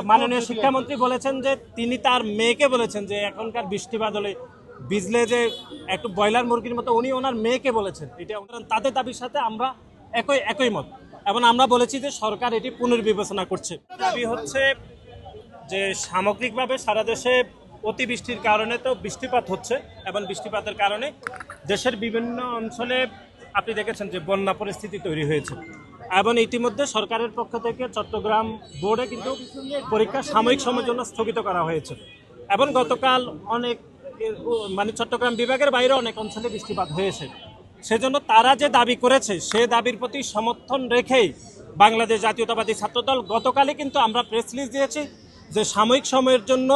মাননীয় শিক্ষামন্ত্রী বলেছেন যে তিনি তার মেয়েকে বলেছেন যে এখনকার বৃষ্টি বাদলে ভিজলে যে একটু ব্রয়লার মুরগির মতো উনি ওনার মেয়েকে বলেছেন। এটা তাদের দাবির সাথে আমরা একই মত এবং আমরা বলেছি যে সরকার এটি পুনর্বিবেচনা করছে। দাবি হচ্ছে যে সামগ্রিকভাবে সারা দেশে অতিবৃষ্টির কারণে তো বৃষ্টিপাত হচ্ছে এবং বৃষ্টিপাতের কারণে দেশের বিভিন্ন অঞ্চলে আপনি দেখেছেন যে বন্যা পরিস্থিতি তৈরি হয়েছে এবং ইতিমধ্যে সরকারের পক্ষ থেকে চট্টগ্রাম বোর্ডে কিন্তু পরীক্ষা সাময়িক সময়ের জন্য স্থগিত করা হয়েছে এবং গতকাল অনেক চট্টগ্রাম বিভাগের বাইরে অনেক অঞ্চলে বৃষ্টিপাত হয়েছে। সেজন্য তারা যে দাবি করেছে সে দাবির প্রতি সমর্থন রেখেই বাংলাদেশ জাতীয়তাবাদী ছাত্রদল গতকালই কিন্তু আমরা প্রেস রিলিজ দিয়েছি যে সাময়িক সময়ের জন্য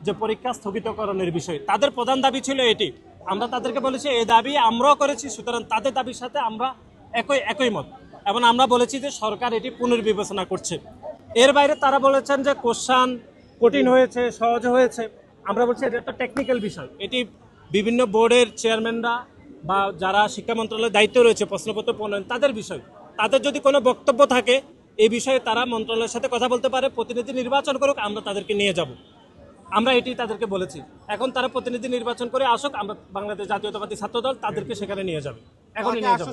যে পরীক্ষা স্থগিতকরণের বিষয় তাদের প্রধান দাবি ছিল এটি। আমরা তাদেরকে বলেছি এই দাবি আমরাও করেছি, সুতরাং তাদের দাবির সাথে আমরা একই মত এবং আমরা বলেছি যে সরকার এটি পুনর্বিবেচনা করছে। এর বাইরে তারা বলেছেন যে কোশ্চান কঠিন হয়েছে, সহজ হয়েছে। আমরা বলছি এটা একটা টেকনিক্যাল বিষয়, এটি বিভিন্ন বোর্ডের চেয়ারম্যানরা বা যারা শিক্ষা মন্ত্রণালয়ের দায়িত্ব রয়েছে প্রশ্নপত্র প্রণয়ন তাদের বিষয়। তাদের যদি কোনো বক্তব্য থাকে এই বিষয়ে তারা মন্ত্রণালয়ের সাথে কথা বলতে পারে, প্রতিনিধি নির্বাচন করুক, আমরা তাদেরকে নিয়ে যাব। আমরা এটি তাদেরকে বলেছি। এখন তারা প্রতিনিধি নির্বাচন করে আসুক, আমরা বাংলাদেশ জাতীয়তাবাদী ছাত্রদল তাদেরকে সেখানে নিয়ে যাবে। এখনই নিয়ে যাবে।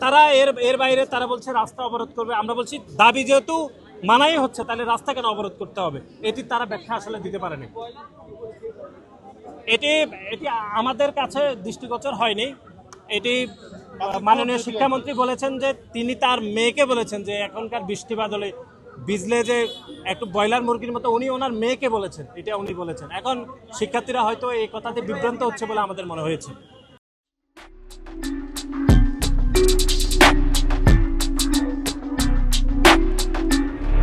তারা এর বাইরে তারা বলছে রাস্তা অবরোধ করবে। আমরা বলছি দাবি যেহেতু মানাই হচ্ছে তাহলে রাস্তা কেন অবরোধ করতে হবে, এটি তারা ব্যাখ্যা আসলে দিতে পারেনি। এটি আমাদের কাছে দৃষ্টিগোচর হয়নি। এটি মাননীয় শিক্ষামন্ত্রী বলেছেন যে তিনি তার মেয়েকে বলেছেন যে এখনকার বৃষ্টি বাদলে ভিজলে যে একটু ব্রয়লার মুরগির মতো উনি ওনার মেয়েকে বলেছেন, এটা উনি বলেছেন। এখন শিক্ষার্থীরা হয়তো এই কথাতে বিভ্রান্ত হচ্ছে বলে আমাদের মনে হয়েছে।